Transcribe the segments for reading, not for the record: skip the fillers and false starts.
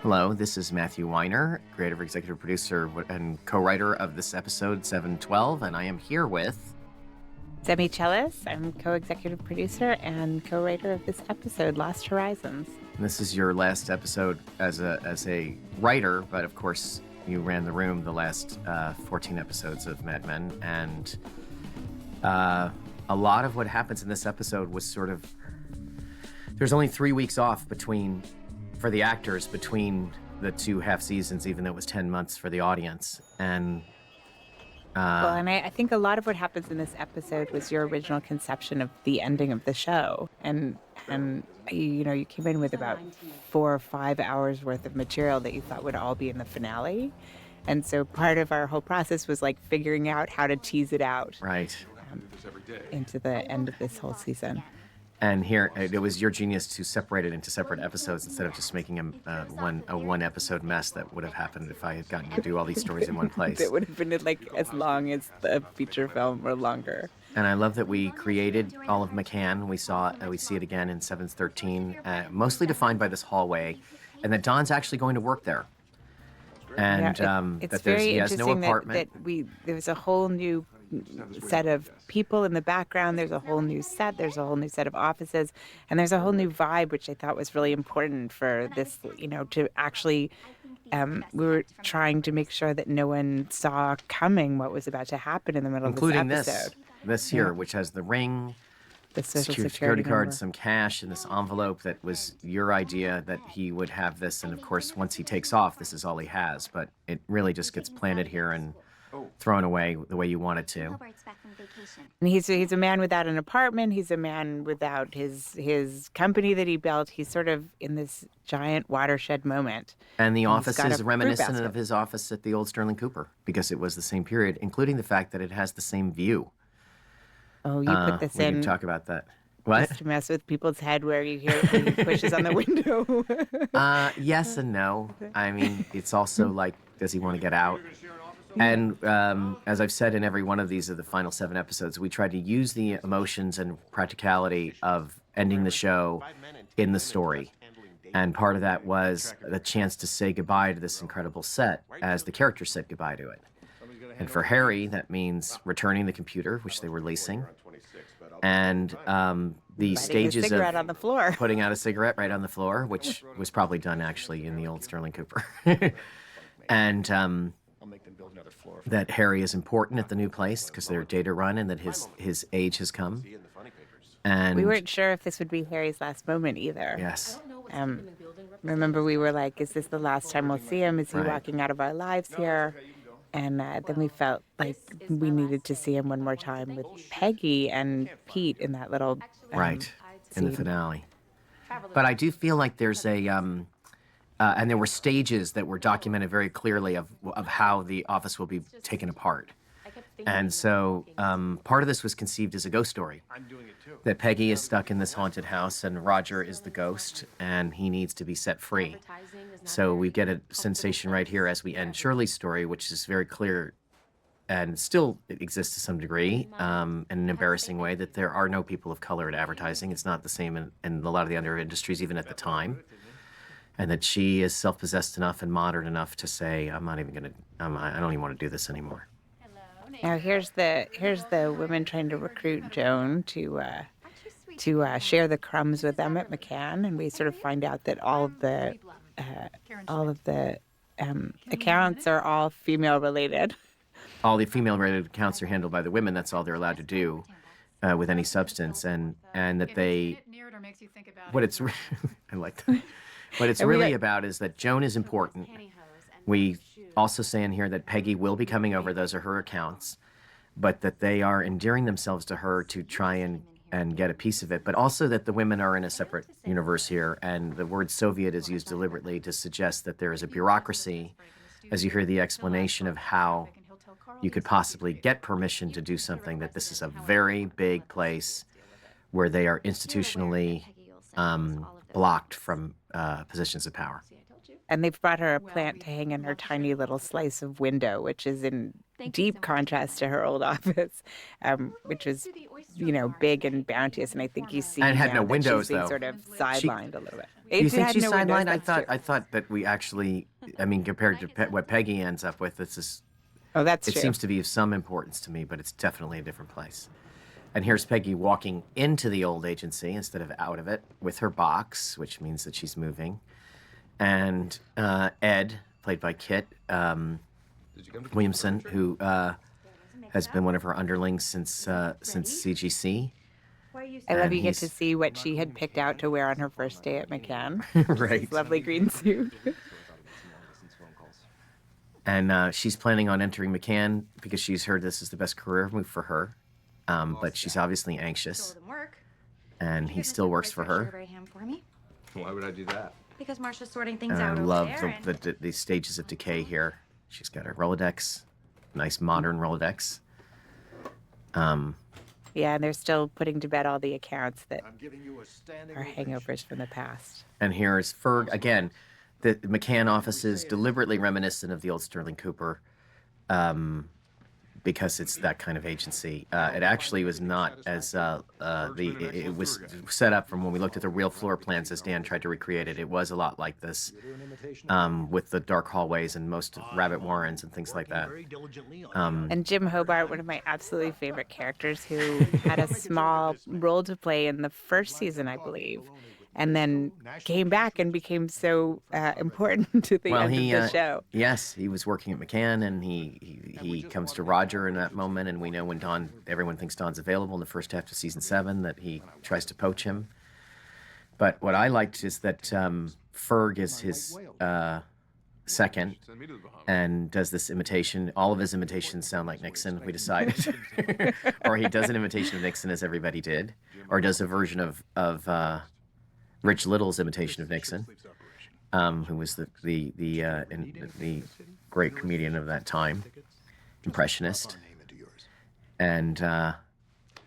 Hello, this is Matthew Weiner, creative executive producer and co-writer of this episode 712, and I am here with... Chellas. I'm co-executive producer and co-writer of this episode, Lost Horizons. This is your last episode as a writer, but of course you ran the room the last 14 episodes of Mad Men, and a lot of what happens in this episode was sort of... There's only 3 weeks off for the actors between the two half seasons, even though it was 10 months for the audience. And I think a lot of what happens in this episode was your original conception of the ending of the show. And you came in with about 4 or 5 hours worth of material that you thought would all be in the finale. And so part of our whole process was like figuring out how to tease it out. Right. Into the end of this whole season. And here, it was your genius to separate it into separate episodes instead of just making a one episode mess that would have happened if I had gotten to do all these stories in one place. It would have been like as long as the feature film or longer. And I love that we created all of McCann. We see it again in 713, mostly defined by this hallway, and that Don's actually going to work there. And it's that very he has no apartment. There's a whole new set of people in the background. There's a whole new set. There's a whole new set of offices, and there's a whole new vibe, which I thought was really important for this. To actually, we were trying to make sure that no one saw coming what was about to happen in the middle including of this episode. This here, which has the ring, the social security card, number, some cash, and this envelope that was your idea that he would have this. And of course, once he takes off, this is all he has. But it really just gets planted here and thrown away the way you want it to. And he's a man without an apartment. He's a man without his company that he built. He's sort of in this giant watershed moment. And the office is reminiscent of his office at the old Sterling Cooper because it was the same period, including the fact that it has the same view. Oh, you put this in. We can talk about that. What? Just to mess with people's head where you hear when he pushes on the window. Yes and no. I mean, it's also like, does he want to get out? And as I've said in every one of these of the final 7 episodes, we tried to use the emotions and practicality of ending the show in the story. And part of that was the chance to say goodbye to this incredible set as the characters said goodbye to it. And for Harry, that means returning the computer, which they were leasing, and the stages of on the floor. Putting out a cigarette right on the floor, which was probably done actually in the old Sterling Cooper. And that Harry is important at the new place because they're data run and that his age has come. And we weren't sure if this would be Harry's last moment either. Yes. Remember, we were like, is this the last time we'll see him? Is he walking out of our lives here? And then we felt like we needed to see him one more time with Peggy and Pete in that little in the finale. But I do feel like there's and there were stages that were documented very clearly of how the office will be taken apart. And so part of this was conceived as a ghost story. That Peggy is stuck in this haunted house and Roger is the ghost and he needs to be set free. So we get a sensation right here as we end Shirley's story, which is very clear and still exists to some degree in an embarrassing way that there are no people of color in advertising. It's not the same in a lot of the other industries, even at the time. And that she is self-possessed enough and modern enough to say, I don't even want to do this anymore. Now here's the women trying to recruit Joan to share the crumbs with them at McCann, and we sort of find out that all of the accounts are all female related. All the female related accounts are handled by the women. That's all they're allowed to do with any substance, and that they. What it's I like that. What it's really about is that Joan is important. We also say in here that Peggy will be coming over. Those are her accounts. But that they are endearing themselves to her to try and get a piece of it. But also that the women are in a separate universe here. And the word Soviet is used deliberately to suggest that there is a bureaucracy as you hear the explanation of how you could possibly get permission to do something, that this is a very big place where they are institutionally blocked from positions of power. And they've brought her a plant to hang in her tiny little slice of window, which is in deep contrast to her old office, which was big and bounteous, and I think you see And had no now that she's windows, being though. sort of She, sidelined a little bit. you It think had she's no windows, sidelined? I that's true. thought that we actually, I mean, compared to what Peggy ends up with, Oh, that's it true. seems to be of some importance to me, but it's definitely a different place. And here's Peggy walking into the old agency instead of out of it with her box, which means that she's moving. And Ed, played by Kit Williamson, who has been one of her underlings since CGC. I love And you get to he's see what she had picked out to wear on her first day at McCann. right. This lovely green suit. And she's planning on entering McCann because she's heard this is the best career move for her. But she's obviously anxious, and he still works for her. Why would I do that? Because Marsha's sorting things And I out love over there. the stages of decay here. She's got her Rolodex, nice modern Rolodex. Yeah, and they're still putting to bed all the accounts that are hangovers from the past. And here is Ferg again. The McCann office is deliberately reminiscent of the old Sterling Cooper, because it's that kind of agency. It actually was not as it was set up from when we looked at the real floor plans as Dan tried to recreate it. It was a lot like this, with the dark hallways and most rabbit warrens and things like that. And Jim Hobart, one of my absolutely favorite characters, who had a small role to play in the first season, I believe, and then came back and became so important to the end of the show. Yes, he was working at McCann, and he comes to Roger in that moment, and we know when everyone thinks Don's available in the first half of season 7 that he tries to poach him. But what I liked is that Ferg is his second and does this imitation. All of his imitations sound like Nixon, we decided. Or he does an imitation of Nixon, as everybody did, or does a version of Rich Little's imitation of Nixon, who was the great comedian of that time, impressionist. And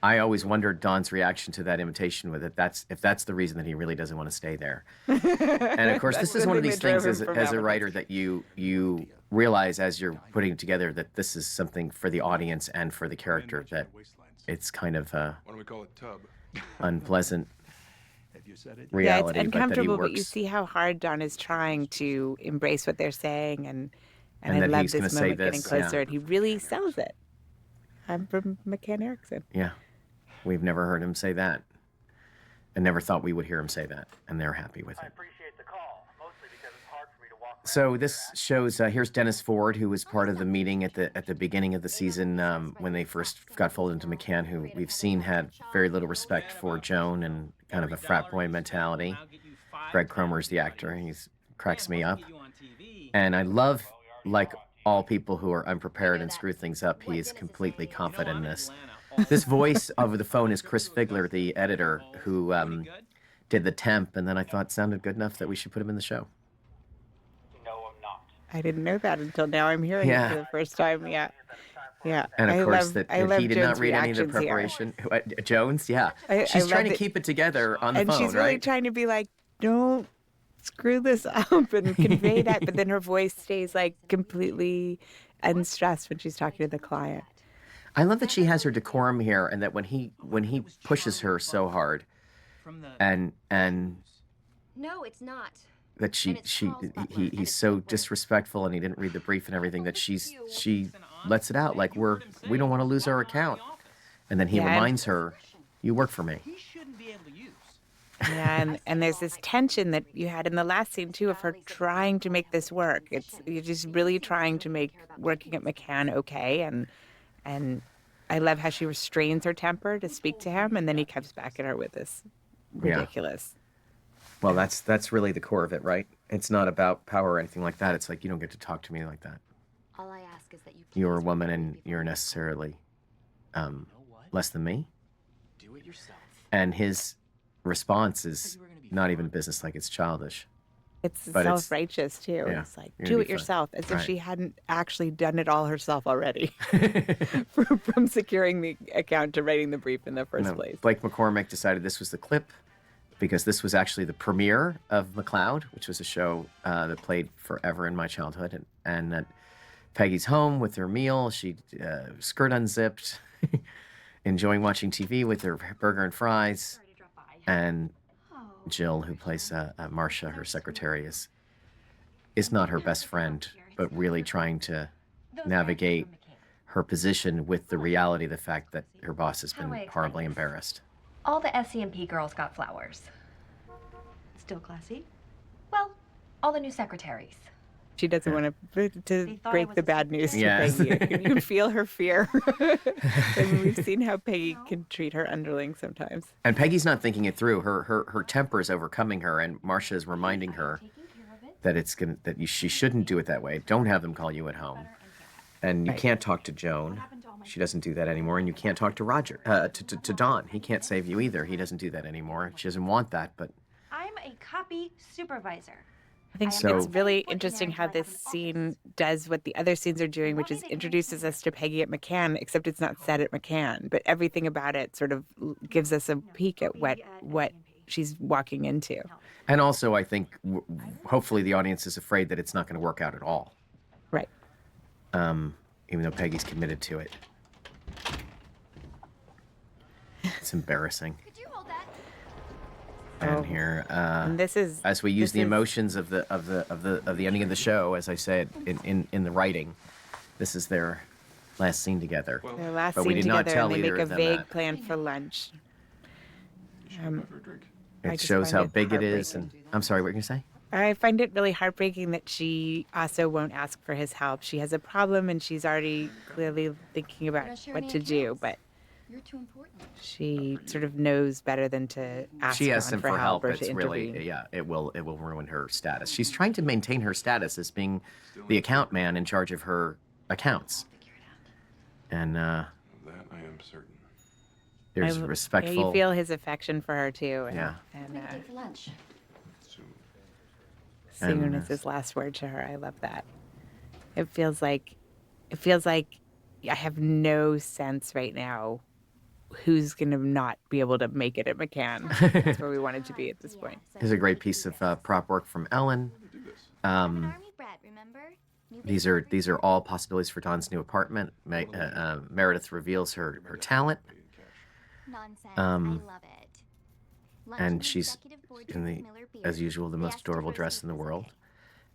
I always wondered Don's reaction to that imitation with it. If that's the reason that he really doesn't want to stay there. And of course, this is one of these things as a writer that you realize as you're putting it together that this is something for the audience and for the character, that it's kind of unpleasant reality. Yeah, it's uncomfortable, but you see how hard Don is trying to embrace what they're saying, and I that love he's gonna this say moment this, getting closer, yeah. and he really sells it. I'm from McCann Erickson. Yeah, we've never heard him say that, and never thought we would hear him say that, and they're happy with it. So this shows here's Dennis Ford, who was part of the meeting at the beginning of the season when they first got folded into McCann, who we've seen had very little respect for Joan and kind of a frat boy mentality. Greg Cromer's the actor. He cracks me up. And I love, like all people who are unprepared and screw things up, he is completely confident in this. This voice over the phone is Chris Figler, the editor, who did The Temp, and then I thought it sounded good enough that we should put him in the show. I didn't know that until now. I'm hearing it for the first time. Yeah. And of course, I love he did Joan's not read any of the reactions here. preparation. Jones, yeah. I She's trying to love keep it together on the and phone, she's really right? trying to be like, don't screw this up and convey that, but then her voice stays like completely unstressed when she's talking to the client. I love that she has her decorum here, and that when he pushes her so hard, and No, it's not. that he's so disrespectful, and he didn't read the brief and everything, that she lets it out like we don't want to lose our account, and then he reminds her, you work for me. Yeah, and there's this tension that you had in the last scene too of her trying to make this work. You're just really trying to make working at McCann okay, and I love how she restrains her temper to speak to him, and then he comes back at her with this ridiculous. Well, that's really the core of it, right? It's not about power or anything like that. It's like, you don't get to talk to me like that. All I ask is that you. You're a woman, and you're necessarily less than me. Do it yourself. And his response is not even business-like. It's childish. It's But self-righteous too. yeah, It's like, you're do gonna it be fine. yourself, as if Right. she hadn't actually done it all herself already, from securing the account to writing the brief in the first No, place. Blake McCormick decided this was the clip because this was actually the premiere of McCloud, which was a show that played forever in my childhood. And at Peggy's home with her meal, she skirt unzipped, enjoying watching TV with her burger and fries. And Jill, who plays Marcia, her secretary, is not her best friend, but really trying to navigate her position with the reality of the fact that her boss has been horribly embarrassed. All the SCMP girls got flowers. Still classy. Well, all the new secretaries. She doesn't want to break the bad news to Yes. Peggy. You feel her fear. And we've seen how Peggy can treat her underlings sometimes. And Peggy's not thinking it through. Her temper is overcoming her, and Marcia is reminding her that she shouldn't do it that way. Don't have them call you at home, and you can't talk to Joan. She doesn't do that anymore, and you can't talk to Roger, to Don. He can't save you either. He doesn't do that anymore. She doesn't want that, but I'm a copy supervisor. I think So- it's really interesting how this scene does what the other scenes are doing, which is introduces us to Peggy at McCann, except it's not set at McCann, but everything about it sort of gives us a peek at what she's walking into. and also I think hopefully the audience is afraid that it's not going to work out at all, Right. even though Peggy's committed to it. It's embarrassing. Could you hold that? And here, And this is as we use this the is- emotions of the ending of the show, as I said in the writing, this is their last scene together. their last But we scene did not together, tell and they either make a of them vague that. plan for lunch. I It just shows find how it big it is. heartbreaking. And I'm sorry, what were you gonna say? I find it really heartbreaking that she also won't ask for his help. She has a problem, and she's already clearly thinking about Don't share what any to do, accounts. but You're too important. she sort of knows better than to ask She asks John him for help. or It's to really, intervene. yeah, it will ruin her status. She's trying to maintain her status as being the account man in charge of her accounts. And That I am certain. there's Yeah, respectful. you feel his affection for her too. And, Yeah. and What do you take for lunch? soon And, is his last word to her. I love that. It feels like I have no sense right now who's going to not be able to make it at McCann. That's where we wanted to be at this point. Here's a great piece of prop work from Ellen. I'm an army brat, remember? New These are all possibilities for Dawn's new apartment. Meredith reveals her talent, nonsense. um, I love it. and she's in the, as usual, the most adorable dress in the world.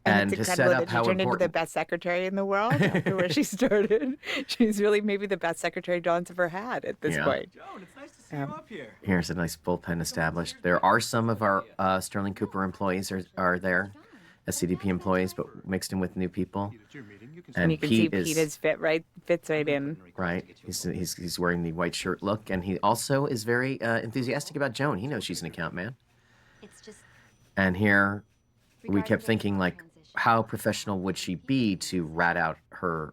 And And it's to incredible set up that she how turned into the important. best secretary in the world after where she started. She's really maybe the best secretary Dawn's ever had at this Yeah. point. Joan, it's nice to see you up here. Here's a nice bullpen established. There are some of our Sterling Cooper employees are there, as CDP employees, but mixed in with new people. And you can see Pete is Pete fits right in. right. He's wearing the white shirt look, and he also is very enthusiastic about Joan. He knows she's an account man. It's just And here we regarding kept the thinking, like, transition. how professional would she be to rat out her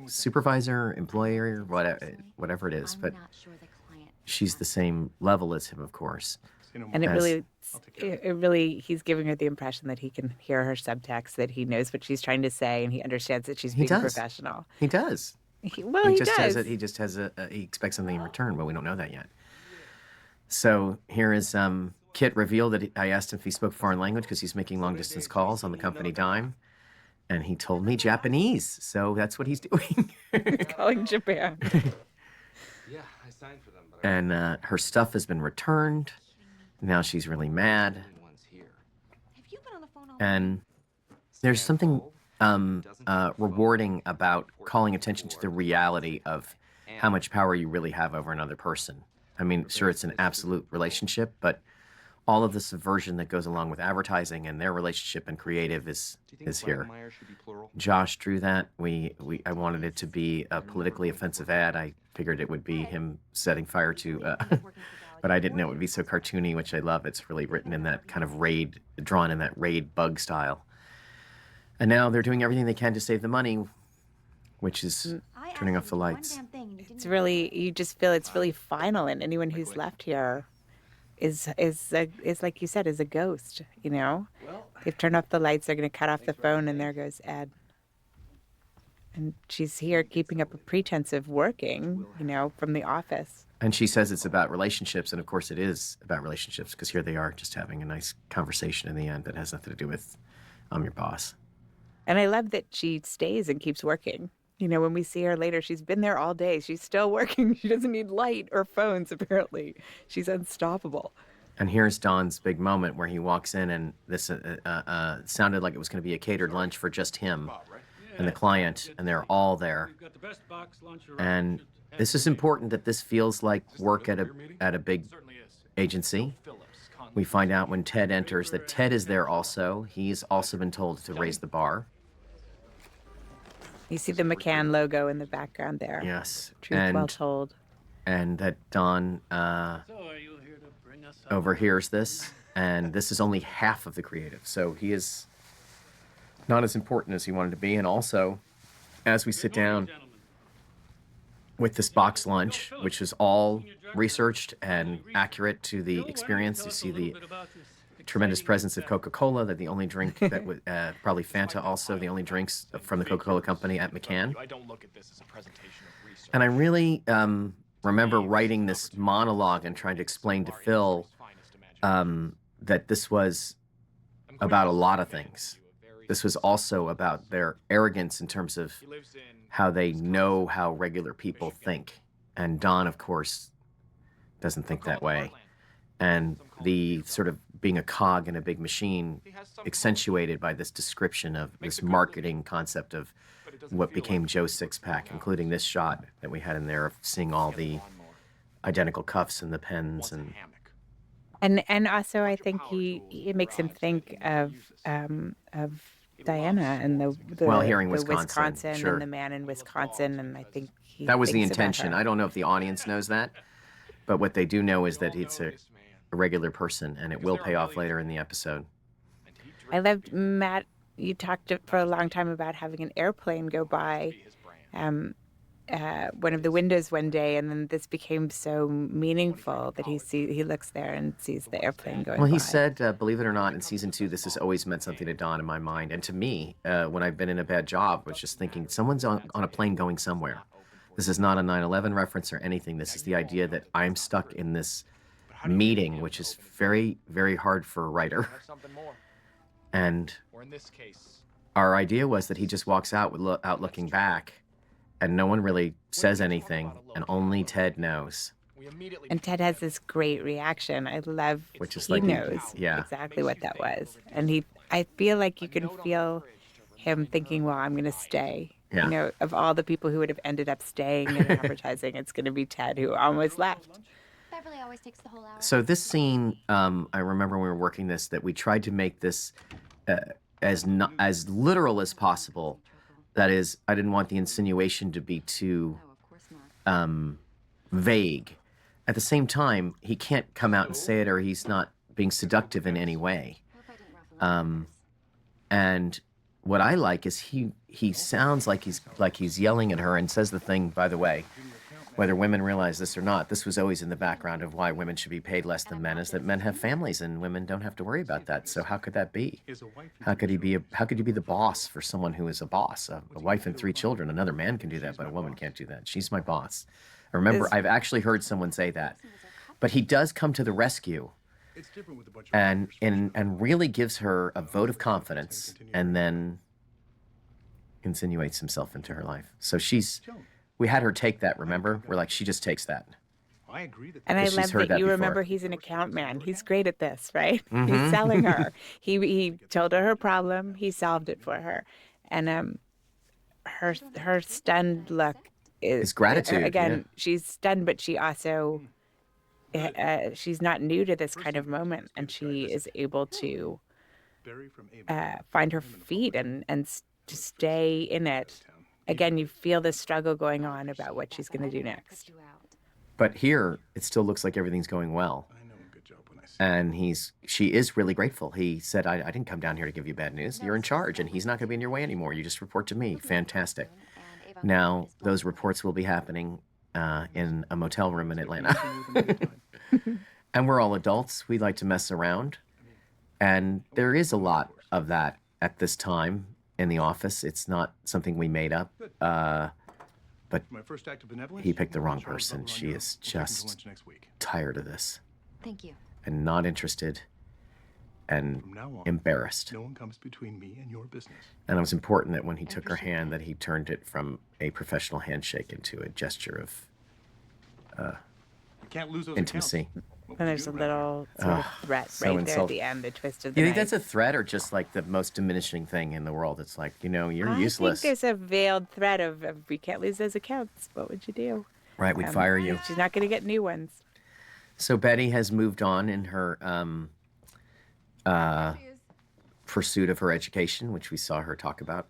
supervisor, employer, whatever it is. I'm But not sure the client. she's the same level as him, of course. And it As- really, he's giving her the impression that he can hear her subtext, that he knows what she's trying to say, and he understands that she's He being does. professional. He does. He Just has he expects something in return, but we don't know that yet. So here is Kit revealed that I asked him if he spoke foreign language because he's making long distance calls on the company dime, and he told me Japanese. So that's what he's doing. calling Japan. Yeah, I signed for them, but And her stuff has been returned. Now she's really mad, one's here. Have you been on the phone all and there's something rewarding about calling attention to the reality of how much power you really have over another person. I mean, sure, it's an absolute relationship, but all of the subversion that goes along with advertising and their relationship and creative is here. Josh drew that. I wanted it to be a politically offensive ad. I figured it would be him setting fire to, but I didn't know it would be so cartoony, which I love. It's really written in that kind of drawn in that raid bug style. And now they're doing everything they can to save the money, which is I turning asked off the you one lights. damn thing and you It's didn't really, you just feel it's really final, and anyone who's left here is like you said, is a ghost. You know, they've turned off the lights. They're going to cut off the phone, and there goes Ed. And she's here keeping up a pretense of working, you know, from the office. And she says it's about relationships, and of course it is about relationships, because here they are just having a nice conversation in the end that has nothing to do with I'm your boss. And I love that she stays and keeps working. You know, when we see her later, she's been there all day. She's still working. She doesn't need light or phones, apparently. She's unstoppable. And here's Don's big moment where he walks in, and this sounded like it was going to be a catered lunch for just him and the client, and they're all there. And this is important that this feels like work at a big agency. We find out when Ted enters that Ted is there also. He's also been told to raise the bar. You see the McCann logo in the background there. Yes. Truth well told. And that Don overhears this, and this is only half of the creative. So he is not as important as he wanted to be. And also, as we sit down with this box lunch, which is all researched and accurate to the experience, you see the tremendous presence of Coca-Cola, that the only drink that was probably Fanta, also the only drinks from the Coca-Cola company at McCann. And I really remember writing this monologue and trying to explain to Phil that this was about a lot of things. This was also about their arrogance in terms of how they know how regular people think. And Don, of course, doesn't think that way. And the sort of being a cog in a big machine accentuated by this description of this marketing concept of what became Joe's six-pack, including this shot that we had in there of seeing all the identical cuffs and the pens. And also, I think it makes him think of Diana and the hearing the Wisconsin, sure. And the man in Wisconsin, and I think that was the thinks about intention. her. I don't know if the audience knows that, but what they do know is that it's a regular person, and it will pay off later in the episode. I loved, Matt, you talked for a long time about having an airplane go by one of the windows one day, and then this became so meaningful that he looks there and sees the airplane going by. Well, he said, believe it or not, in season 2, this has always meant something to Don in my mind. And to me, when I've been in a bad job, was just thinking, someone's on a plane going somewhere. This is not a 9/11 reference or anything. This is the idea that I'm stuck in this meeting, which is very, very hard for a writer. And our idea was that he just walks out without looking back, and no one really says anything, and only Ted knows. And Ted has this great reaction. I love, which is he like knows exactly what that was. And I feel like you can feel him thinking, well, I'm going to stay. Yeah. You know, of all the people who would have ended up staying in advertising, it's going to be Ted, who almost left. Beverly always takes the whole hour. So this scene, I remember when we were working this, that we tried to make this as literal as possible. That is, I didn't want the insinuation to be too vague. At the same time, he can't come out and say it, or he's not being seductive in any way. And what I like is he sounds like he's yelling at her, and says the thing, by the way, whether women realize this or not, this was always in the background of why women should be paid less than men, is that men have families and women don't have to worry about that. So how could that be? How could you be the boss for someone who is a boss? A wife and 3 children, another man can do that, but a woman can't do that. She's my boss. I remember, I've actually heard someone say that. But he does come to the rescue and really gives her a vote of confidence, and then insinuates himself into her life. So we had her take that, remember? We're like, she just takes that. I agree that. And I love that you remember he's an account man. He's great at this, right? He's selling her. He told her problem. He solved it for her. And her stunned look is gratitude. Again, she's stunned, but she also she's not new to this kind of moment, and she is able to find her feet and to stay in it. Again, you feel this struggle going on about what she's going to do next. But here, it still looks like everything's going well. And she is really grateful. He said, I didn't come down here to give you bad news. You're in charge, and he's not going to be in your way anymore. You just report to me. Fantastic. Now, those reports will be happening in a motel room in Atlanta. And we're all adults. We like to mess around. And there is a lot of that at this time in the office. It's not something we made up. But he picked the wrong person. She is just tired of this. Thank you. And not interested and From now on, embarrassed. no one comes between me and your business. And it was important that when he took her hand, that he turned it from a professional handshake into a gesture of You can't lose those intimacy. accounts. What And would you there's a do around here? little sort of threat so right there at insult- the end, the twist of the You think knife. that's a threat or just like the most diminishing thing in the world? It's like, you're useless. I think there's a veiled threat of we can't lose those accounts. What would you do? Right, we'd fire you. She's not going to get new ones. So Betty has moved on in her pursuit of her education, which we saw her talk about.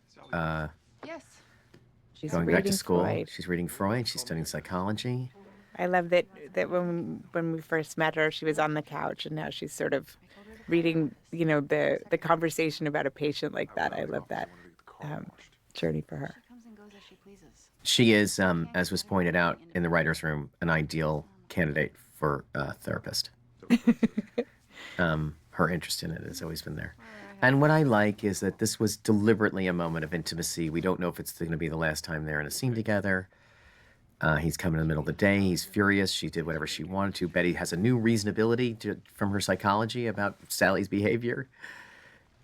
Yes. She's Going back reading to school. Freud. She's reading Freud. She's studying psychology. I love that when we first met her, she was on the couch, and now she's sort of reading, the conversation about a patient like that. I love that journey for her. Comes and goes as she pleases. She is, as was pointed out in the writer's room, an ideal candidate for a therapist. Her interest in it has always been there. And what I like is that this was deliberately a moment of intimacy. We don't know if it's going to be the last time they're in a scene together. He's coming in the middle of the day. He's furious. She did whatever she wanted to. Betty has a new reasonability from her psychology about Sally's behavior.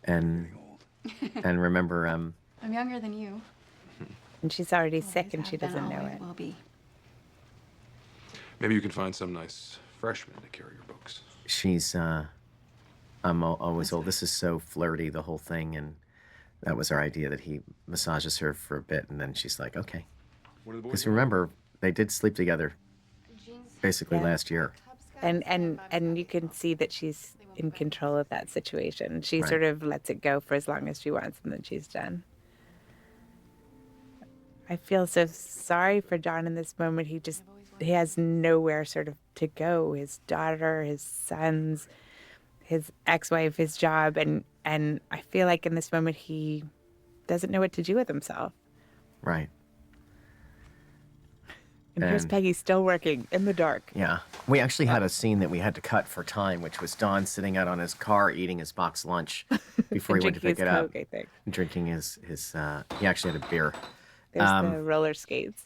And remember, I'm younger than you. And she's already sick, and she doesn't know it. Will be. Maybe you can find some nice freshman to carry your books. she's, I'm always old. This is so flirty, the whole thing. And that was our idea, that he massages her for a bit, and then she's like, okay. What are the boys Because doing? remember, they did sleep together basically Yeah. last year. And you can see that she's in control of that situation. She Right. sort of lets it go for as long as she wants, and then she's done. I feel so sorry for John in this moment. He has nowhere sort of to go. His daughter, his sons, his ex-wife, his job, and I feel like in this moment he doesn't know what to do with himself. Right. And here's And- Peggy still working in the dark. Yeah. We actually had a scene that we had to cut for time, which was Don sitting out on his car eating his box lunch before he went to Drinking pick his it up. Coke, I think. Drinking his he actually had a beer. There's the roller skates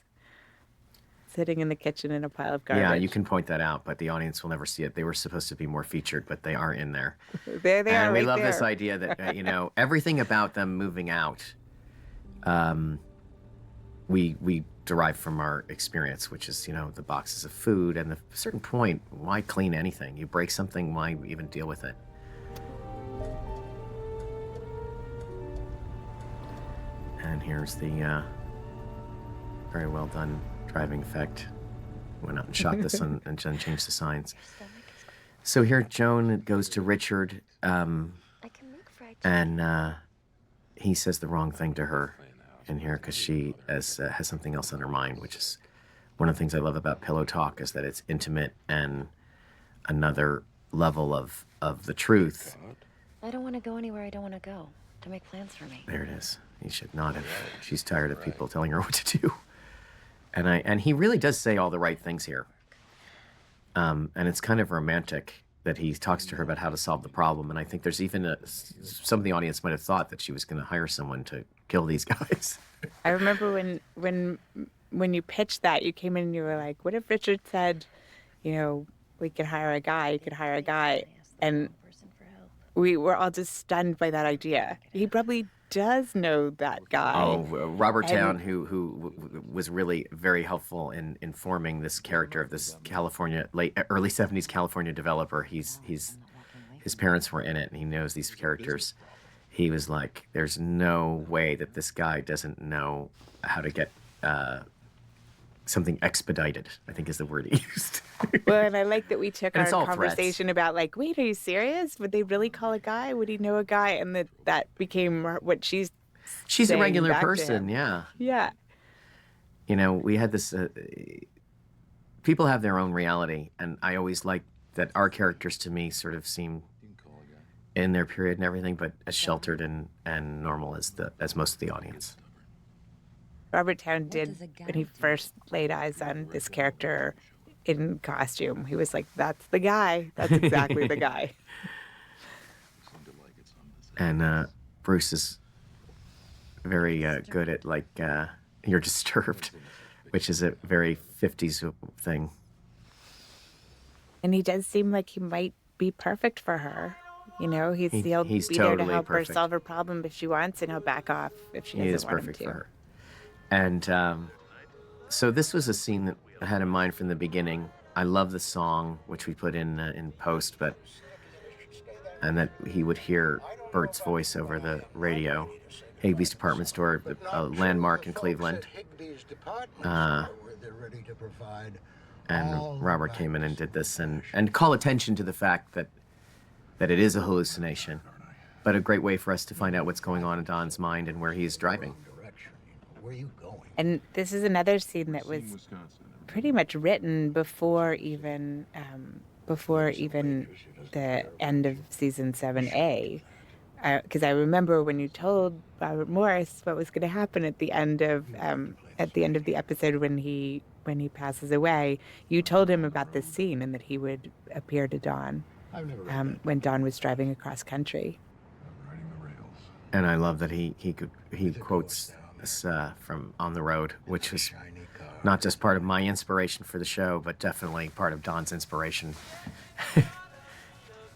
sitting in the kitchen in a pile of garbage. Yeah, you can point that out, but the audience will never see it. They were supposed to be more featured, but they are in there. There they And are. we right love this there. idea that everything about them moving out, we derive from our experience, which is the boxes of food. And at a certain point, why clean anything? You break something, why even deal with it? And here's the very well done driving effect. Went out and shot this and then changed the signs. So here Joan goes to Richard, I can make fried and he says the wrong thing to her in here because she has something else on her mind, which is one of the things I love about Pillow Talk, is that it's intimate and another level of the truth. I don't want to go anywhere I don't want to go. To make plans for me. There it is. He should not have. She's tired of people telling her what to do. And he really does say all the right things here. And it's kind of romantic that he talks to her about how to solve the problem. And I think there's even some of the audience might have thought that she was going to hire someone to kill these guys. I remember when you pitched that, you came in and you were like, what if Richard said, we could hire a guy, you could hire a guy. And we were all just stunned by that idea. He probably does know that guy. Oh, Robert And- Town, who was really very helpful in informing this character of this early 70s California developer. His parents were in it, and he knows these characters. He was like, there's no way that this guy doesn't know how to get something expedited, I think is the word he used. Well, and I like that we took And our it's all threats. conversation about wait, are you serious? Would they really call a guy? Would he know a guy? And that became what she's She's a saying regular back to person, him. yeah. Yeah. We had this, people have their own reality, and I always like that our characters to me sort of seem in their period and everything, but as sheltered and normal as most of the audience. Robert Town did when he first laid eyes on this character in costume. He was like, that's the guy. That's exactly the guy. And Bruce is very good at you're disturbed, which is a very 50s thing. And he does seem like he might be perfect for her. You know, he'll he's be there to totally help her perfect. solve her problem if she wants, and he'll back off if she He doesn't is want him perfect to. for her. And so this was a scene that I had in mind from the beginning. I love the song, which we put in post, and that he would hear Bert's voice over the radio. Higbee's Department Store, a landmark in Cleveland. And Robert came in and did this and call attention to the fact that it is a hallucination, but a great way for us to find out what's going on in Don's mind and where he's driving. And this is another scene that was pretty much written before even the end of season 7A. Because I remember when you told Robert Morris what was going to happen at the end of the episode when he passes away, you told him about this scene and that he would appear to Don when Don was driving across country. And I love that he quotes this from On the Road, which was not just part of my inspiration for the show, but definitely part of Don's inspiration,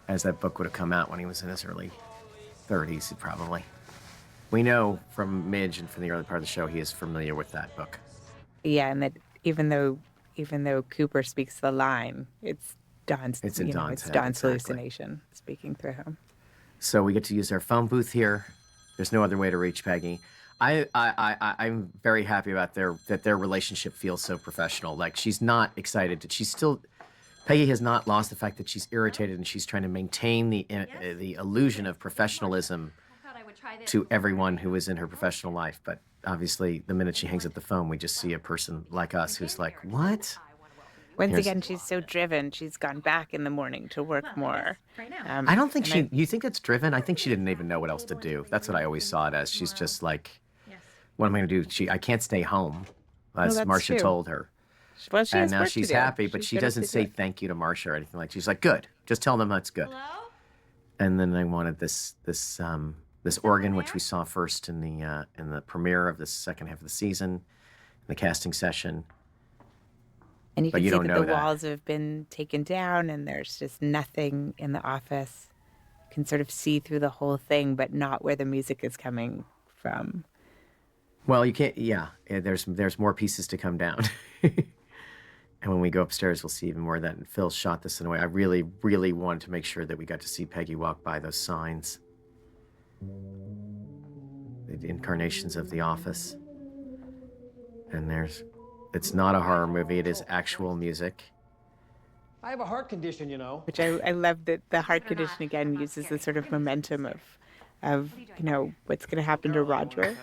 as that book would have come out when he was in his early 30s, probably. We know from Midge and from the early part of the show, he is familiar with that book. Yeah, and that even though Cooper speaks the line, it's Don's. It's in Don's it's head, Don's exactly. hallucination speaking through him. So we get to use our phone booth here. There's no other way to reach Peggy. I'm very happy about their relationship feels so professional. Like, she's not excited. Peggy has not lost the fact that she's irritated, and she's trying to maintain the illusion of professionalism to everyone who is in her professional life. But obviously, the minute she hangs up the phone, we just see a person like us who's like, what? Once again, she's so driven. She's gone back in the morning to work more. I don't think you think it's driven? I think she didn't even know what else to do. That's what I always saw it as. She's just like, what am I going to do? I can't stay home, as Marcia told her. Well, she and has now work she's to do. happy, but she doesn't say thank you to Marcia or anything like that. She's like, good. Just tell them that's good. Hello? And then I wanted this organ, which we saw first in the premiere of the second half of the season, the casting session. And you But can you see don't that know the that. walls have been taken down, and there's just nothing in the office. You can sort of see through the whole thing, but not where the music is coming from. Well, you can't. Yeah, there's more pieces to come down. And when we go upstairs, we'll see even more of that. And Phil shot this in a way. I really, really wanted to make sure that we got to see Peggy walk by those signs. The incarnations of The Office. And it's not a horror movie. It is actual music. I have a heart condition, you know. Which I love that the heart condition again uses the sort of momentum of what's going to happen to Roger.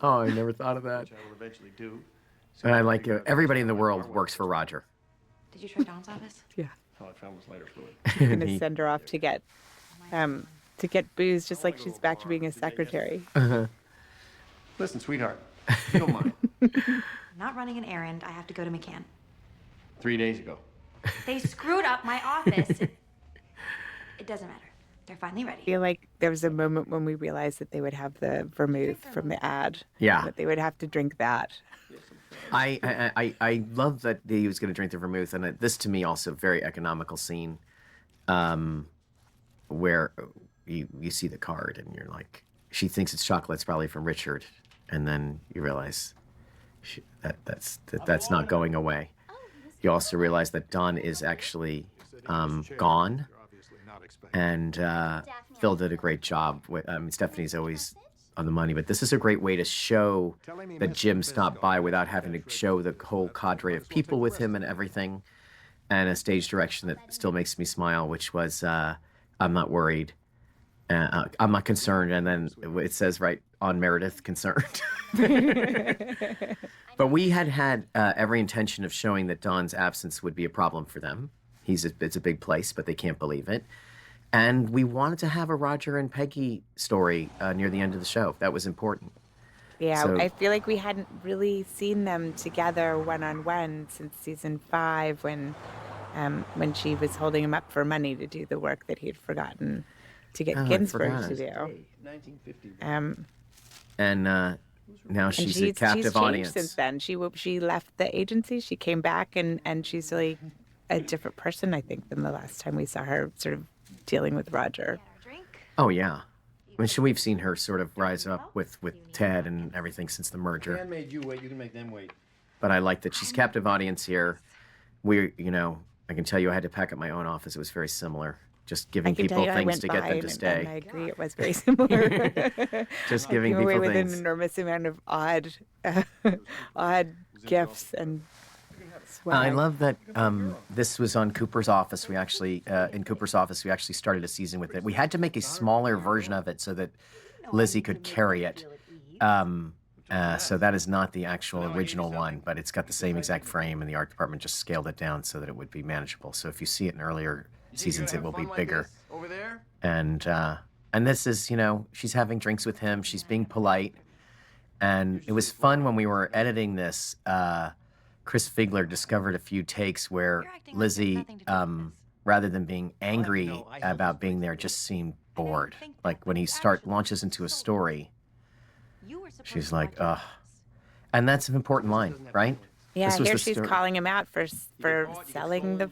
Oh, I never thought of that. And I like everybody in the world works for Roger. Did you try Don's office? Yeah, All I found was lighter fluid. he's going to send her off to get booze, just like she's back to being a secretary. Listen, sweetheart, if you don't mind. I'm not running an errand. I have to go to McCann. 3 days ago. They screwed up my office. It doesn't matter. They're finally I ready. feel like there was a moment when we realized that they would have the vermouth from the ad. Yeah. That they would have to drink that. I love that he was going to drink the vermouth, and this to me also a very economical scene, where you see the card and you're like, she thinks it's chocolate, it's probably from Richard, and then you realize that's not going away. You also realize that Don is actually gone, and Phil did a great job. Stephanie's always on the money, but this is a great way to show that Jim stopped by without having to show the whole cadre of people with him and everything, and a stage direction that still makes me smile, which was, I'm not worried, I'm not concerned, and then it says right on Meredith, concerned. But we had every intention of showing that Don's absence would be a problem for them. It's a big place, but they can't believe it. And we wanted to have a Roger and Peggy story near the end of the show. That was important. Yeah, So- I feel like we hadn't really seen them together one-on-one since season 5 when she was holding him up for money to do the work that he'd forgotten to get Oh, I Ginsburg forgot. to do. And now And she's a she's captive changed audience. since then. She left the agency. She came back, and she's really a different person, I think, than the last time we saw her sort of dealing with Roger. Oh yeah. I mean, we've seen her sort of rise up with Ted and everything since the merger. Dan made you wait. You can make them wait. But I like that she's captive audience here. I can tell you I had to pack up my own office. It was very similar. Just I giving can tell people you I things went to by get them to and I stay. agree it was very similar. Just I giving came away people with an things. enormous amount of odd gifts and I swag. love that this was on Cooper's office. In Cooper's office, we actually started a season with it. We had to make a smaller version of it so that Lizzie could carry it. So that is not the actual original one, but it's got the same exact frame, and the art department just scaled it down so that it would be manageable. So if you see it in earlier seasons, it will be bigger. Over there? And this is, she's having drinks with him. She's being polite. And it was fun when we were editing this. Chris Figler discovered a few takes where Lizzie, rather than being angry about being there, just seemed bored. Like when he launches into a story, she's like, ugh. And that's an important line, right? Yeah, This was here the she's story. calling him out for selling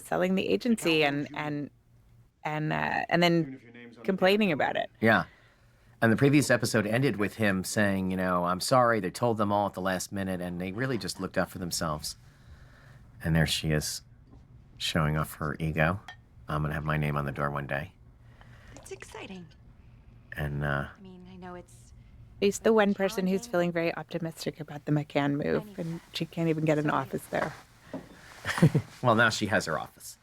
selling the agency and then complaining about it. Yeah. And the previous episode ended with him saying, I'm sorry. They told them all at the last minute, and they really just looked out for themselves. And there she is, showing off her ego. I'm going to have my name on the door one day. It's exciting. And I mean, I know it's She's the one person who's feeling very optimistic about the McCann move, and she can't even get an office there. well, now she has her office.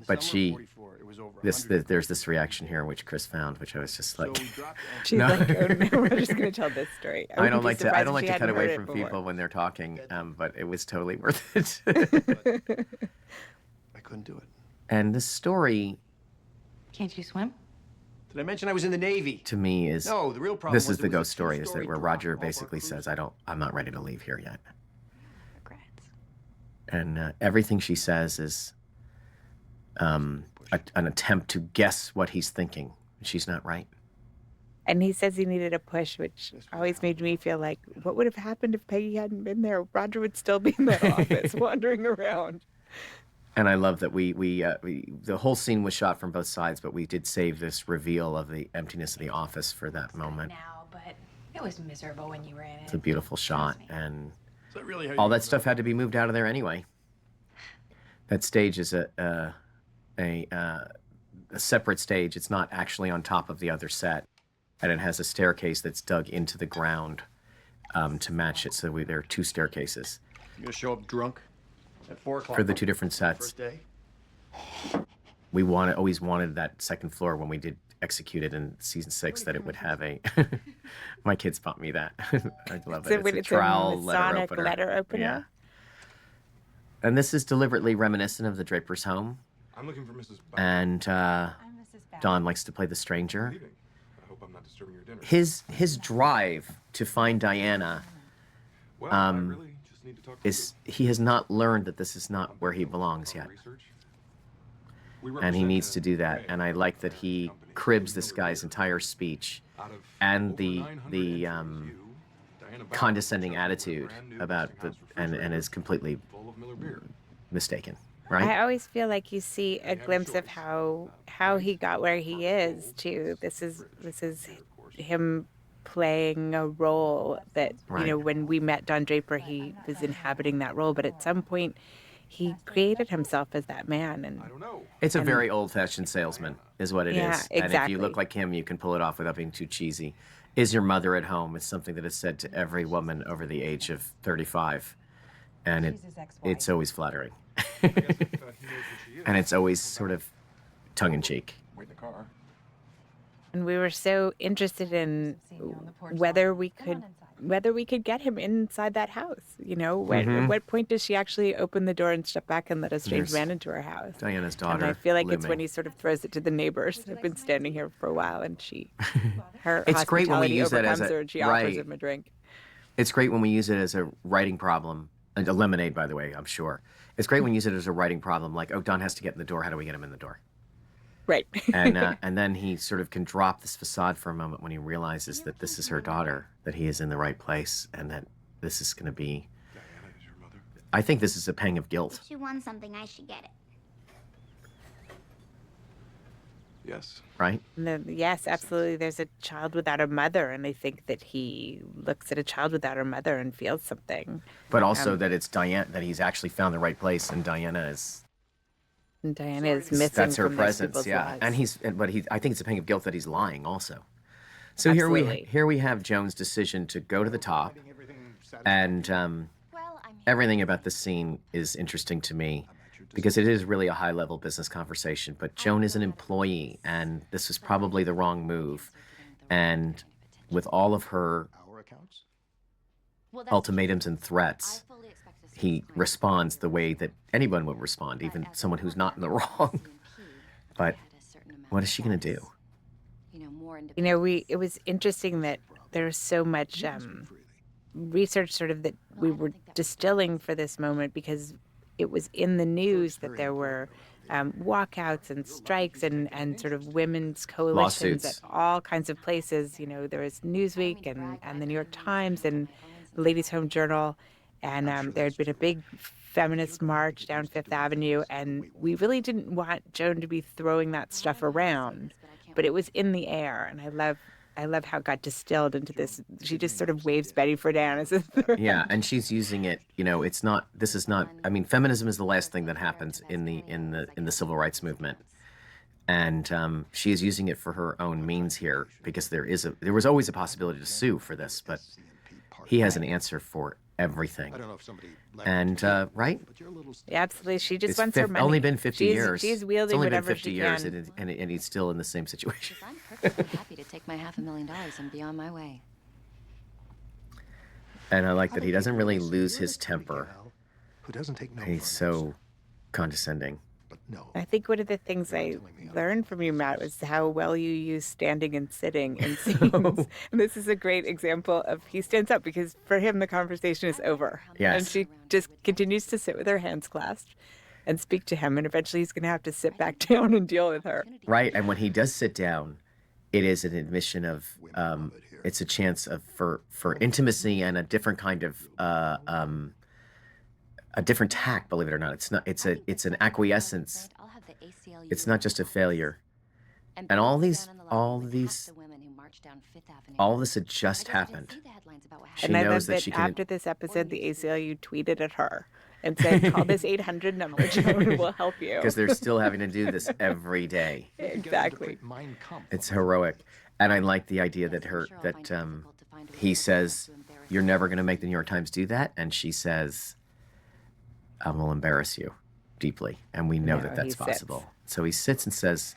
But Summer of 44, it was over there's this reaction here, which Chris found, which I was just So like, we dropped the She's No. like, oh no, we're just going to tell this story. I don't wouldn't be like surprised if to she cut hadn't away heard from it before. people when they're talking, but it was totally worth it. I couldn't do it. And this story, can't you swim? Did I mention I was in the Navy? to me, is No, the real problem this was is the it was a ghost story, is that two-story where drop Roger off our basically says, cruiser. I'm not ready to leave here yet. Regrets. And everything she says is an attempt to guess what he's thinking. She's not right. And he says he needed a push, which always made me feel like, what would have happened if Peggy hadn't been there? Roger would still be in that office wandering around. And I love that the whole scene was shot from both sides, but we did save this reveal of the emptiness of the office for that moment. Now, but it was miserable when you were in It's a beautiful shot, and Is that really how all you that stuff had to be moved out of there anyway. That stage is a separate stage. It's not actually on top of the other set, and it has a staircase that's dug into the ground to match it. So there are two staircases You gonna show up drunk at 4 o'clock for the two different sets. first day? We always wanted that second floor when we did execute it in season 6 that it would have a. My kids bought me that. I love it. It's a trowel Masonic letter opener. Yeah. And this is deliberately reminiscent of the Draper's home. I'm looking for Mrs. And Don likes to play the stranger. Leaving. I hope I'm not disturbing your dinner. His drive to find Diana Well, I really just need to talk to is he has not learned that this is not where he belongs yet. And he needs to do that. And I like that he cribs this guy's entire speech and the condescending attitude about and is completely mistaken, right? I always feel like you see a glimpse of how he got where he is too. This is him playing a role that Right. when we met Don Draper, he was inhabiting that role, but at some point he created himself as that man. And It's a very old-fashioned salesman, is what it Yeah, is. And if exactly. you look like him, you can pull it off without being too cheesy. Is your mother at home? Is something that is said to every woman over the age of 35, and it's always flattering, and it's always sort of tongue-in-cheek. Wait in the car. And we were so interested in whether we could get him inside that house. At what point does she actually open the door and step back and let a strange There's man into her house? Diana's And daughter. I feel like it's when looming. he sort of throws it to the neighbors. I've been standing here for a while, and her It's great when we hospitality use that as overcomes a- her, and she offers right. him a drink. It's great when we use it as a writing problem. And a lemonade, by the way, I'm sure. It's great when we use it as a writing problem. Like, oh, Don has to get in the door. How do we get him in the door? Right. And then he sort of can drop this facade for a moment when he realizes that this is her daughter, that he is in the right place, and that this is going to be. Diana is your mother. I think this is a pang of guilt. If she wants something, I should get it. Yes. right? And then, yes, absolutely. There's a child without a mother, and I think that he looks at a child without her mother and feels something. But also that it's Diana, that he's actually found the right place, and Diana is And Diana is missing that's her from those presence, people's yeah. And lives. I think it's a pang of guilt that he's lying also. So Absolutely. here we have Joan's decision to go to the top, and everything about this scene is interesting to me because it is really a high-level business conversation. But Joan is an employee, and this was probably the wrong move. And with all of her ultimatums and threats, he responds the way that anyone would respond, even someone who's not in the wrong. But what is she going to do? You know, it was interesting that there's so much research sort of that we were distilling for this moment because it was in the news that there were walkouts and strikes and sort of women's coalitions Lawsuits. at all kinds of places. You know, there was Newsweek and the New York Times and the Ladies' Home Journal, and there had been a big feminist march down Fifth Avenue, and we really didn't want Joan to be throwing that stuff around, but it was in the air, and I love how it got distilled into this. She just sort of waves Betty Friedan as a threat. Yeah, and she's using it. You know, this is not. I mean, feminism is the last thing that happens in the civil rights movement, and she is using it for her own means here because there was always a possibility to sue for this, but he has an answer for everything. And right? Yeah, absolutely. She just It's wants her money. only been 50 years. She's wielding it's only been whatever 50 she years, can. and he's still in the same situation. I'm perfectly happy to take my $500,000 and be on my way. And I like that he doesn't really lose his temper. Who doesn't take no He's for an answer. so condescending. But no. I think one of the things I learned from you, Matt, was how well you use standing and sitting in scenes. And this is a great example of he stands up because for him the conversation is over. Yes. And she just continues to sit with her hands clasped and speak to him. And eventually he's going to have to sit back down and deal with her. Right, and when he does sit down, it is an admission of it's a chance of for intimacy and a different kind of a different tact. Believe it or not, it's an acquiescence. It's not just a failure. And all this had just happened. She And I love knows that that she can. after this episode, the ACLU tweeted at her and said, call this 800 number, Joan will help you. Because they're still having to do this every day. Exactly. It's heroic, and I like the idea that he says, "You're never going to make the New York Times do that," and she says, "I will embarrass you deeply," and we know No, that he that's sits. possible. So he sits and says,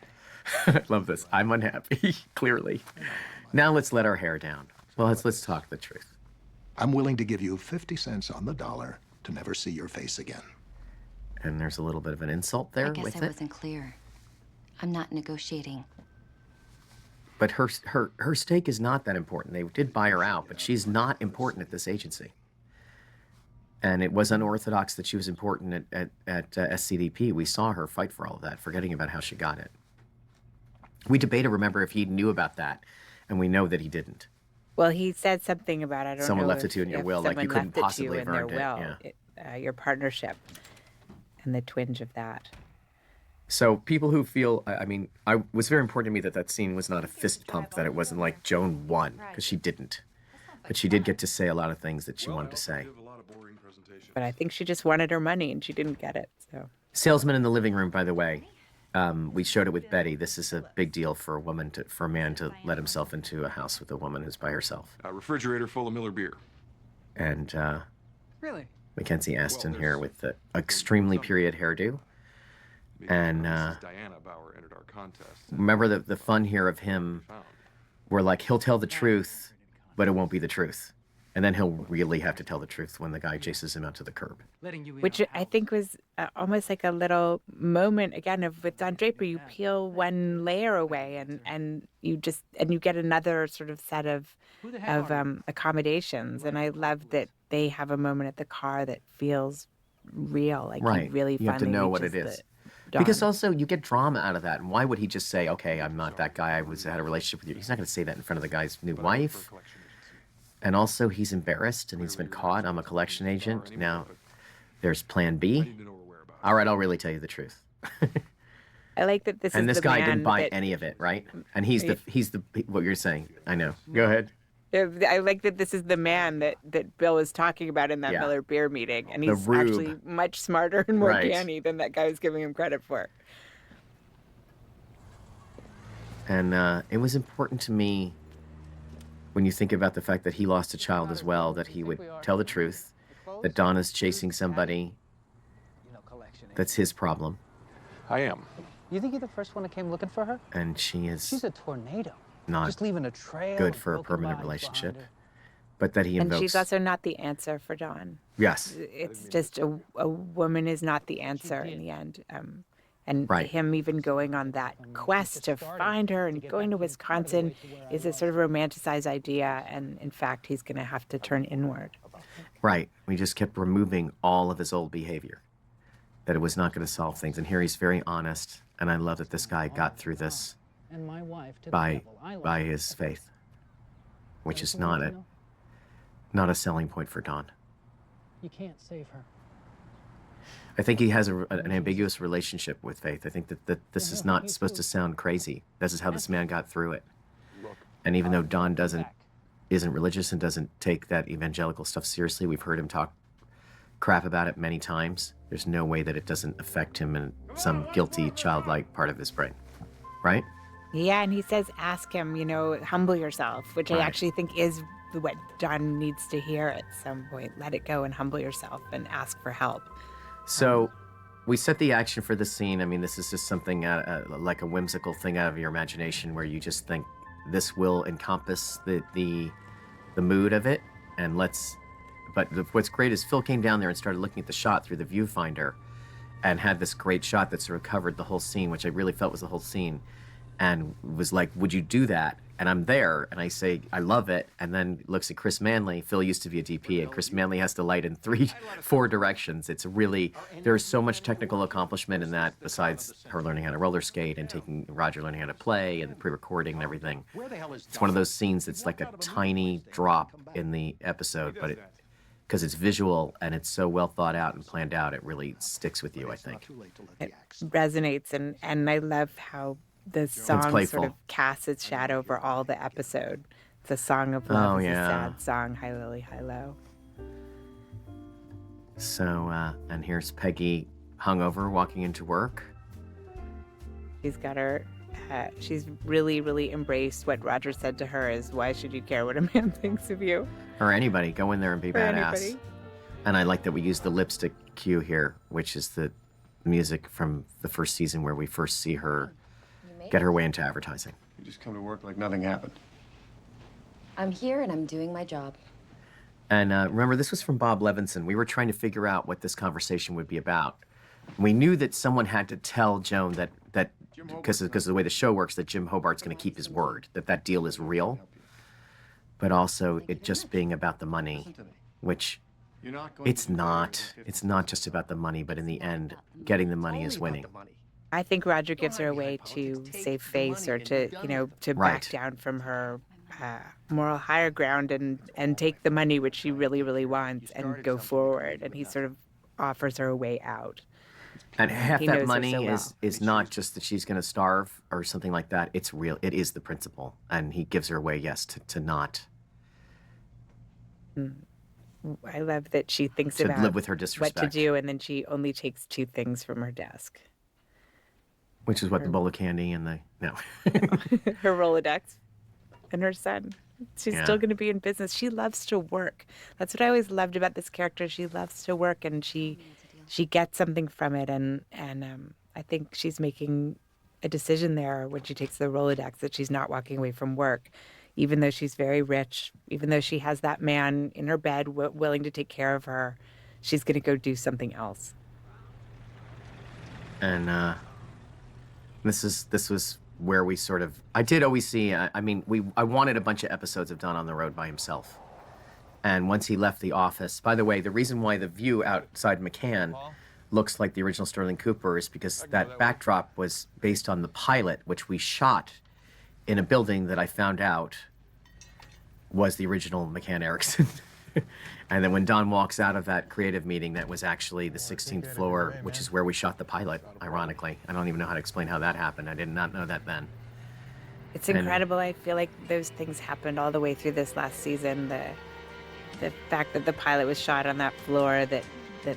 "I love this. I'm unhappy. Clearly. Now let's let our hair down. Well, let's talk the truth." I'm willing to give you 50 cents on the dollar to never see your face again. And there's a little bit of an insult there I guess with I it. wasn't clear. I'm not negotiating. But her stake is not that important. They did buy her out, but she's not important at this agency. And it was unorthodox that she was important at SCDP. We saw her fight for all of that, forgetting about how she got it. We debated, remember, if he knew about that, and we know that he didn't. Well, he said something about, I don't Someone know left it if- to you in your if will, like you someone couldn't left it to possibly you have in their earned it, will, your partnership and the twinge of that. So people who feel, I mean, it was very important to me that scene was not a fist pump, that it wasn't like Joan won, because she didn't. But she did get to say a lot of things that she wanted to say. But I think she just wanted her money and she didn't get it. So Salesman in the living room, by the way. We showed it with Betty. This is a big deal for a man to let himself into a house with a woman who's by herself. A refrigerator full of Miller beer. And Really? Mackenzie Aston here with the extremely period hairdo. And Mrs. Diana Bauer entered our contest. remember the fun here of him, where like he'll tell the truth, but it won't be the truth. And then he'll really have to tell the truth when the guy chases him out to the curb. which I think was almost like a little moment again of with Don Draper. You peel one layer away, and you get another sort of set of accommodations. And I love that they have a moment at the car that feels real, like Right. he really You have to finally know what it reaches is. the Because dawn. also you get drama out of that. And why would he just say, "Okay, I'm not that guy. I had a relationship with you"? He's not going to say that in front of the guy's new wife. And also, he's embarrassed and he's been caught. I'm a collection agent. Now, there's plan B. All right, I'll really tell you the truth. I like that this And is this the guy man didn't buy that, any of it, right? And he's the what you're saying. I know. Go ahead. I like that this is the man that Bill was talking about in that Yeah. Miller beer meeting, and The he's rube. actually much smarter and more Right. canny than that guy was giving him credit for. And it was important to me when you think about the fact that he lost a child as well, that he would tell the truth, that Don is chasing somebody that's his problem, I am. You think you're the first one that came looking for her? and she She's is a tornado. not Just leaving a trail. good of for a broken permanent bodies relationship. behind her. But that he And invokes. she's also not the answer for Dawn. Yes. It's just a woman is not the answer in the end. And Right. him even going on that quest to find her and going to Wisconsin is a sort of romanticized idea. And in fact, he's going to have to turn inward. Right. We just kept removing all of his old behavior, that it was not going to solve things. And here he's very honest. And I love that this guy got through this And my wife to the by devil. I love by her. his faith, which is That's the way not you a know. not a selling point for Don. You can't save her. I think he has an ambiguous relationship with faith. I think that this is not supposed to sound crazy. This is how this man got through it. And even though Don isn't religious and doesn't take that evangelical stuff seriously, we've heard him talk crap about it many times. There's no way that it doesn't affect him in some guilty, childlike part of his brain, right? Yeah, and he says, ask him, humble yourself, which I Right. actually think is what Don needs to hear at some point. Let it go and humble yourself and ask for help. So we set the action for the scene. I mean, this is just something like a whimsical thing out of your imagination where you just think this will encompass the mood of it. And what's great is Phil came down there and started looking at the shot through the viewfinder and had this great shot that sort of covered the whole scene, which I really felt was the whole scene, and was like, would you do that? And I'm there, and I say, I love it, and then looks at Chris Manley. Phil used to be a DP, and Chris Manley has to light in 4 directions. It's really, there's so much technical accomplishment in that, besides her learning how to roller skate and taking Roger learning how to play and pre-recording and everything. It's one of those scenes that's like a tiny drop in the episode, but because it's visual and it's so well thought out and planned out, it really sticks with you, I think. It resonates, and I love how the song sort playful. of casts its shadow over all the episode. It's a song of love. Oh, It's yeah. a sad song, High Lily, High Low. So, and here's Peggy hungover walking into work. She's got her, she's really, really embraced what Roger said to her is, why should you care what a man thinks of you? Or anybody, go in there and be Or badass. anybody. And I like that we use the lipstick cue here, which is the music from the first season where we first see her get her way into advertising. You just come to work like nothing happened. I'm here and I'm doing my job. And remember, this was from Bob Levinson. We were trying to figure out what this conversation would be about. We knew that someone had to tell Joan that because of the way the show works, that Jim Hobart's going to keep his word, that deal is real. But also, it just being about the money, which it's not just about the money, but in the end, getting the money is winning. I think Roger gives her a way to save face or to, to Right. back down from her moral higher ground and take the money, which she really, really wants, and go forward. And he sort of offers her a way out. And half He knows that her money so well. is not just that she's going to starve or something like that. It's real. It is the principle. And he gives her a way, yes, to not. I love that she thinks To about live with her what to disrespect. do, and then she only takes 2 things from her desk. Which is what the bowl of candy and no. Her Rolodex and her son. She's Yeah. still going to be in business. She loves to work. That's what I always loved about this character. She loves to work, and she gets something from it. And I think she's making a decision there when she takes the Rolodex that she's not walking away from work, even though she's very rich, even though she has that man in her bed willing to take care of her. She's going to go do something else. And this was where we sort of, I did always see, I wanted a bunch of episodes of Don on the road by himself. And once he left the office, by the way, the reason why the view outside McCann looks like the original Sterling Cooper is because that backdrop was based on the pilot, which we shot in a building that I found out was the original McCann Erickson And then when Don walks out of that creative meeting, that was actually the 16th floor, which is where we shot the pilot, ironically. I don't even know how to explain how that happened. I did not know that then. It's incredible. I feel like those things happened all the way through this last season. The fact that the pilot was shot on that floor, that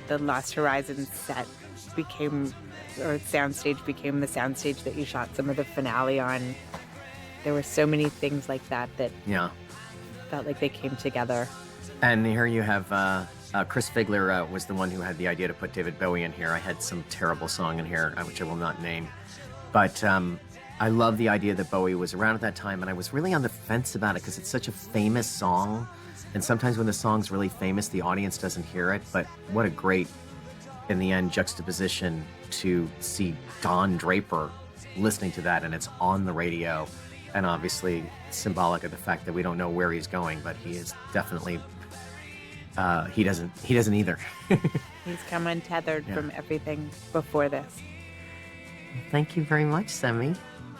the Lost Horizons set became, or soundstage became the soundstage that you shot some of the finale on. There were so many things like that Yeah. felt like they came together. And here you have Chris Figler was the one who had the idea to put David Bowie in here. I had some terrible song in here, which I will not name. But I love the idea that Bowie was around at that time, and I was really on the fence about it because it's such a famous song. And sometimes when the song's really famous, the audience doesn't hear it. But what a great, in the end, juxtaposition to see Don Draper listening to that, and it's on the radio. And obviously symbolic of the fact that we don't know where he's going, but he is definitely, he doesn't either. He's come untethered from everything before this. Thank you very much, Semi.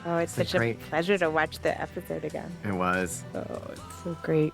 Oh, it's such a pleasure to watch the episode again. It was. Oh, it's so great.